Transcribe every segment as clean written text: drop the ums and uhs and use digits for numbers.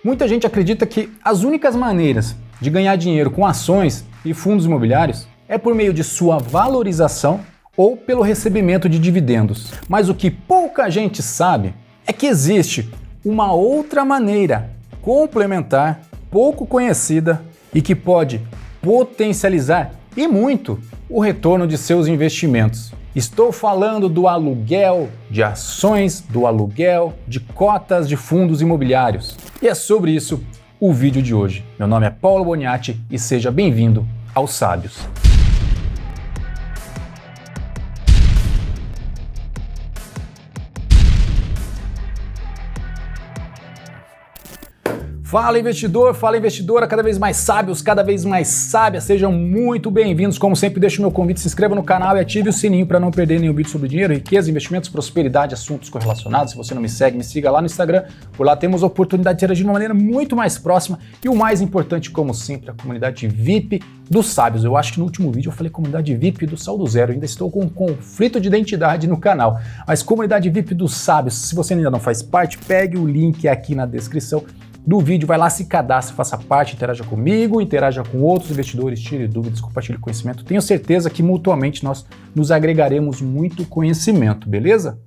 Muita gente acredita que as únicas maneiras de ganhar dinheiro com ações e fundos imobiliários é por meio de sua valorização ou pelo recebimento de dividendos. Mas o que pouca gente sabe é que existe uma outra maneira complementar, pouco conhecida e que pode potencializar e muito o retorno de seus investimentos. Estou falando do aluguel de ações, do aluguel de cotas de fundos imobiliários. E é sobre isso o vídeo de hoje. Meu nome é Paulo Boniati e seja bem-vindo aos Sábios. Fala investidora, cada vez mais sábios, cada vez mais sábias, sejam muito bem-vindos. Como sempre, deixo o meu convite, se inscreva no canal e ative o sininho para não perder nenhum vídeo sobre dinheiro, riqueza, investimentos, prosperidade, assuntos correlacionados. Se você não me segue, me siga lá no Instagram, por lá temos a oportunidade de interagir de uma maneira muito mais próxima e o mais importante, como sempre, a comunidade VIP dos Sábios. Eu acho que no último vídeo eu falei comunidade VIP do Saldo Zero, ainda estou com um conflito de identidade no canal, mas comunidade VIP dos Sábios, se você ainda não faz parte, pegue o link aqui na descrição do vídeo, vai lá, se cadastre, faça parte, interaja comigo, interaja com outros investidores, tire dúvidas, compartilhe conhecimento. Tenho certeza que mutuamente nós nos agregaremos muito conhecimento, beleza?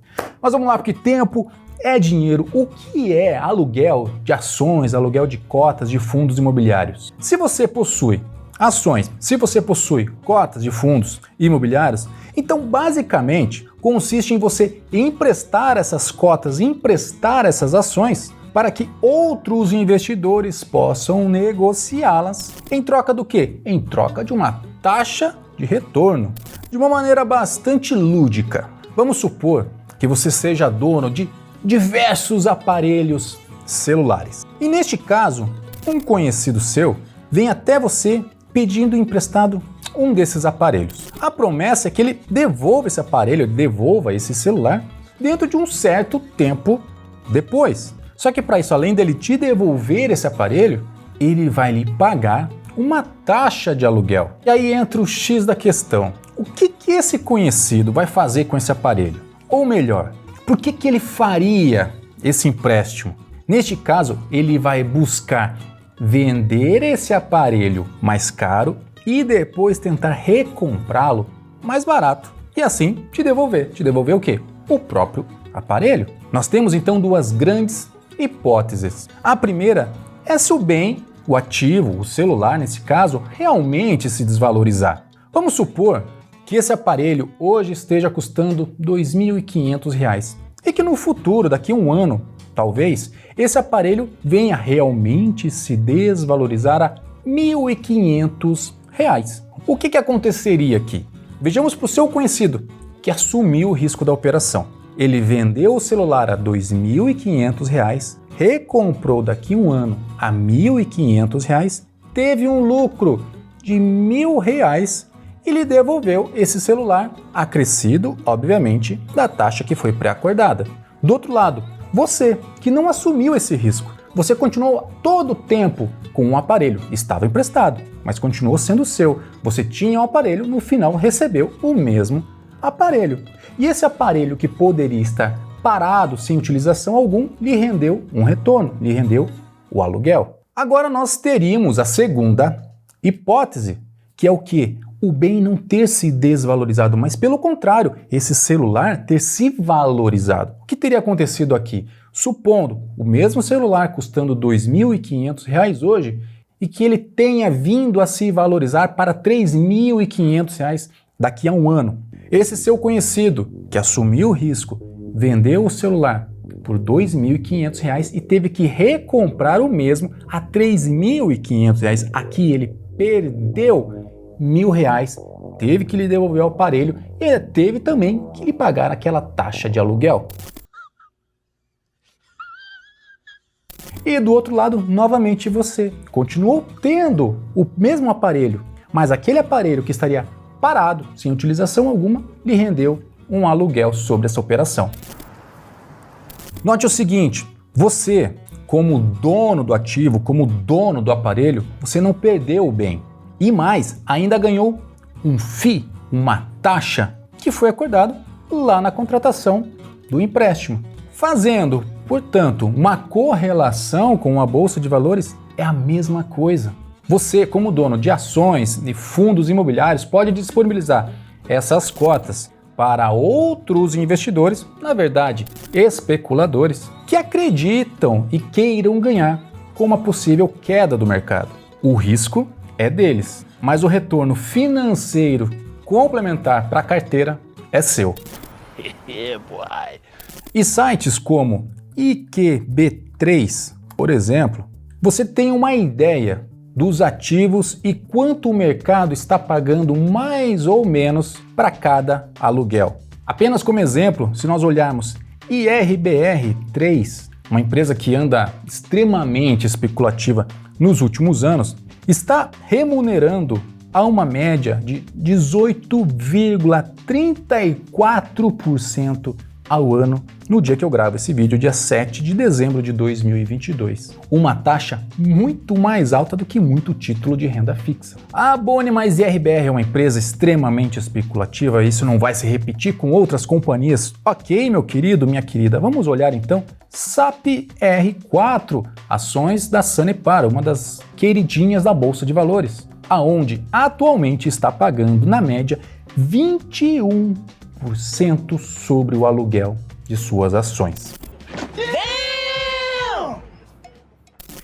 Mas vamos lá, porque tempo é dinheiro. O que é aluguel de ações, aluguel de cotas de fundos imobiliários? Se você possui ações, se você possui cotas de fundos imobiliários, então basicamente consiste em você emprestar essas cotas, emprestar essas ações para que outros investidores possam negociá-las. Em troca do quê? Em troca de uma taxa de retorno. De uma maneira bastante lúdica. Vamos supor que você seja dono de diversos aparelhos celulares. E neste caso, um conhecido seu vem até você pedindo emprestado um desses aparelhos. A promessa é que ele devolva esse aparelho, devolva esse celular dentro de um certo tempo depois. Só que para isso, além dele te devolver esse aparelho, ele vai lhe pagar uma taxa de aluguel. E aí entra o X da questão. O que esse conhecido vai fazer com esse aparelho? Ou melhor, por que ele faria esse empréstimo? Neste caso, ele vai buscar vender esse aparelho mais caro e depois tentar recomprá-lo mais barato. E assim te devolver. Te devolver o quê? O próprio aparelho. Nós temos então duas grandes hipóteses. A primeira é se o bem, o ativo, o celular nesse caso, realmente se desvalorizar. Vamos supor que esse aparelho hoje esteja custando R$ 2.500 e que no futuro, daqui a um ano, talvez, esse aparelho venha realmente se desvalorizar a R$ 1.500. O que aconteceria aqui? Vejamos para o seu conhecido, que assumiu o risco da operação. Ele vendeu o celular a R$ 2.500, recomprou daqui a um ano a R$ 1.500, teve um lucro de R$ 1.000 e lhe devolveu esse celular, acrescido, obviamente, da taxa que foi pré-acordada. Do outro lado, você, que não assumiu esse risco, você continuou todo o tempo com um aparelho, estava emprestado, mas continuou sendo seu. Você tinha um aparelho, no final recebeu o mesmo aparelho. E esse aparelho que poderia estar parado sem utilização algum, lhe rendeu um retorno, lhe rendeu o aluguel. Agora nós teríamos a segunda hipótese, que é o quê? O bem não ter se desvalorizado, mas pelo contrário, esse celular ter se valorizado. O que teria acontecido aqui? Supondo o mesmo celular custando R$ 2.500 hoje e que ele tenha vindo a se valorizar para R$ 3.500 daqui a um ano. Esse seu conhecido, que assumiu o risco, vendeu o celular por R$ 2.500 e teve que recomprar o mesmo a R$ 3.500. Aqui ele perdeu R$ 1.000, teve que lhe devolver o aparelho e teve também que lhe pagar aquela taxa de aluguel. E do outro lado, novamente você continuou tendo o mesmo aparelho, mas aquele aparelho que estaria parado, sem utilização alguma, lhe rendeu um aluguel sobre essa operação. Note o seguinte, você, como dono do ativo, como dono do aparelho, você não perdeu o bem. E mais, ainda ganhou um FII, uma taxa, que foi acordado lá na contratação do empréstimo. Fazendo Portanto, uma correlação com a bolsa de valores é a mesma coisa. Você, como dono de ações e fundos imobiliários, pode disponibilizar essas cotas para outros investidores, na verdade, especuladores, que acreditam e queiram ganhar com uma possível queda do mercado. O risco é deles, mas o retorno financeiro complementar para a carteira é seu. E sites como IQB3, por exemplo, você tem uma ideia dos ativos e quanto o mercado está pagando mais ou menos para cada aluguel. Apenas como exemplo, se nós olharmos IRBR3, uma empresa que anda extremamente especulativa nos últimos anos, está remunerando a uma média de 18,34% ao ano no dia que eu gravo esse vídeo, dia 7 de dezembro de 2022. Uma taxa muito mais alta do que muito título de renda fixa. Ah, Boni, mas IRBR é uma empresa extremamente especulativa, isso não vai se repetir com outras companhias. Ok, meu querido, minha querida, vamos olhar então SAP R4, ações da Sanepar, uma das queridinhas da Bolsa de Valores, aonde atualmente está pagando, na média, 21% sobre o aluguel de suas ações.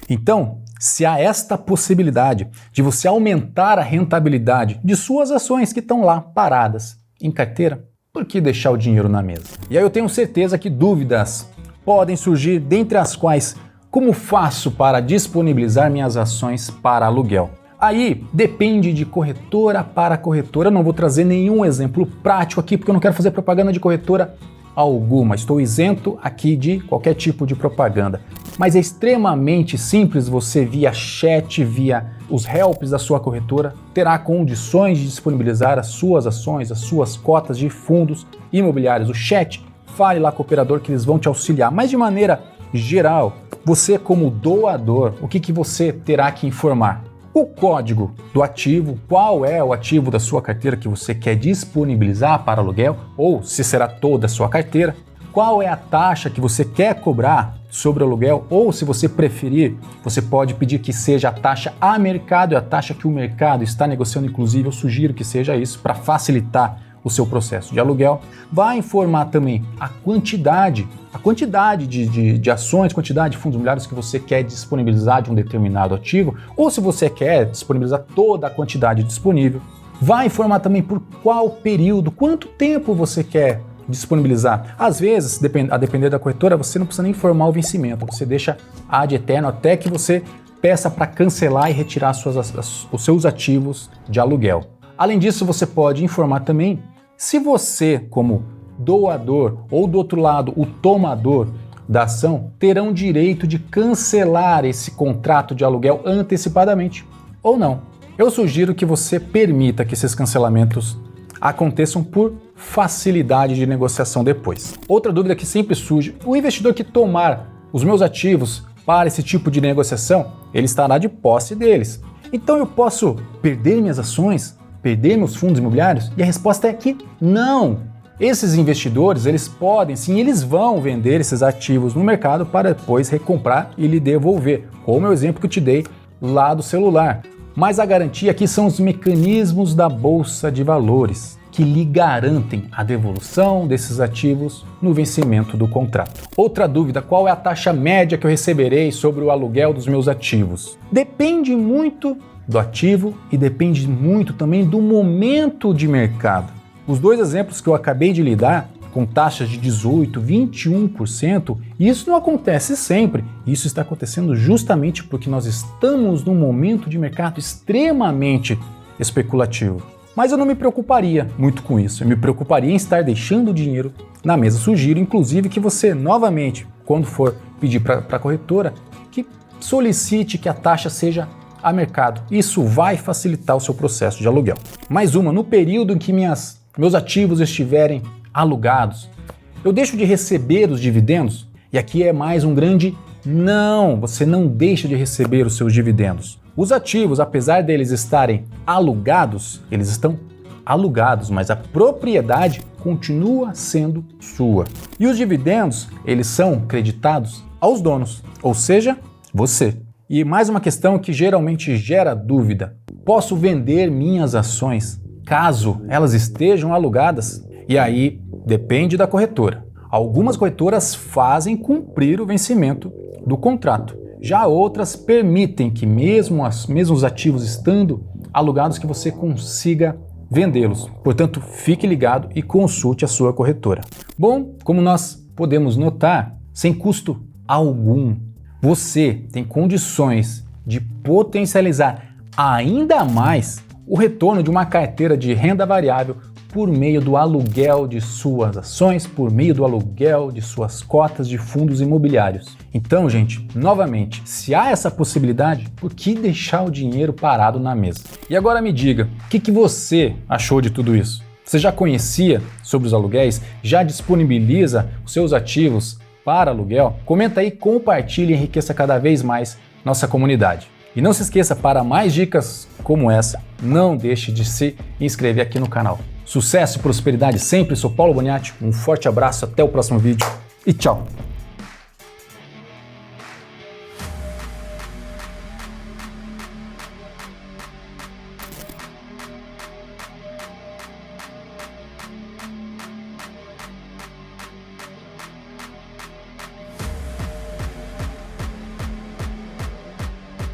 Então, se há esta possibilidade de você aumentar a rentabilidade de suas ações que estão lá paradas em carteira, por que deixar o dinheiro na mesa? E aí eu tenho certeza que dúvidas podem surgir, dentre as quais, como faço para disponibilizar minhas ações para aluguel? Aí depende de corretora para corretora. Eu não vou trazer nenhum exemplo prático aqui porque eu não quero fazer propaganda de corretora alguma. Estou isento aqui de qualquer tipo de propaganda. Mas é extremamente simples você via chat, via os helps da sua corretora, terá condições de disponibilizar as suas ações, as suas cotas de fundos imobiliários. O chat, fale lá com o operador que eles vão te auxiliar. Mas de maneira geral, você como doador, o que você terá que informar? O código do ativo, qual é o ativo da sua carteira que você quer disponibilizar para aluguel, ou se será toda a sua carteira, qual é a taxa que você quer cobrar sobre o aluguel, ou se você preferir, você pode pedir que seja a taxa a mercado, é a taxa que o mercado está negociando, inclusive eu sugiro que seja isso para facilitar o seu processo de aluguel. Vai informar também a quantidade de ações, quantidade de fundos imobiliários que você quer disponibilizar de um determinado ativo, ou se você quer disponibilizar toda a quantidade disponível. Vai informar também por qual período, quanto tempo você quer disponibilizar. Às vezes, a depender da corretora, você não precisa nem informar o vencimento, você deixa ad eterno até que você peça para cancelar e retirar os seus ativos de aluguel. Além disso, você pode informar também se você, como doador, ou do outro lado, o tomador da ação, terão direito de cancelar esse contrato de aluguel antecipadamente ou não. Eu sugiro que você permita que esses cancelamentos aconteçam por facilidade de negociação depois. Outra dúvida que sempre surge: o investidor que tomar os meus ativos para esse tipo de negociação, ele estará de posse deles. Então eu posso perder minhas ações? Perder meus fundos imobiliários? E a resposta é que não. Esses investidores, eles podem sim, eles vão vender esses ativos no mercado para depois recomprar e lhe devolver, como é o exemplo que eu te dei lá do celular. Mas a garantia aqui são os mecanismos da Bolsa de Valores, que lhe garantem a devolução desses ativos no vencimento do contrato. Outra dúvida: qual é a taxa média que eu receberei sobre o aluguel dos meus ativos? Depende muito do ativo e depende muito também do momento de mercado. Os dois exemplos que eu acabei de lhe dar, com taxas de 18%, 21%, isso não acontece sempre. Isso está acontecendo justamente porque nós estamos num momento de mercado extremamente especulativo. Mas eu não me preocuparia muito com isso, eu me preocuparia em estar deixando o dinheiro na mesa. Sugiro, inclusive, que você, novamente, quando for pedir para a corretora, que solicite que a taxa seja a mercado. Isso vai facilitar o seu processo de aluguel. Mais uma: no período em que meus ativos estiverem alugados, eu deixo de receber os dividendos? E aqui é mais um grande não, você não deixa de receber os seus dividendos. Os ativos, apesar deles estarem alugados, eles estão alugados, mas a propriedade continua sendo sua. E os dividendos, eles são creditados aos donos, ou seja, você. E mais uma questão que geralmente gera dúvida: posso vender minhas ações caso elas estejam alugadas? E aí depende da corretora. Algumas corretoras fazem cumprir o vencimento do contrato. Já outras permitem que mesmo os ativos estando alugados que você consiga vendê-los. Portanto, fique ligado e consulte a sua corretora. Bom, como nós podemos notar, sem custo algum, você tem condições de potencializar ainda mais o retorno de uma carteira de renda variável por meio do aluguel de suas ações, por meio do aluguel de suas cotas de fundos imobiliários. Então, gente, novamente, se há essa possibilidade, por que deixar o dinheiro parado na mesa? E agora me diga, o que você achou de tudo isso? Você já conhecia sobre os aluguéis? Já disponibiliza os seus ativos para aluguel? Comenta aí, compartilhe e enriqueça cada vez mais nossa comunidade. E não se esqueça, para mais dicas como essa, não deixe de se inscrever aqui no canal. Sucesso e prosperidade sempre, sou Paulo Boniati, um forte abraço, até o próximo vídeo e tchau!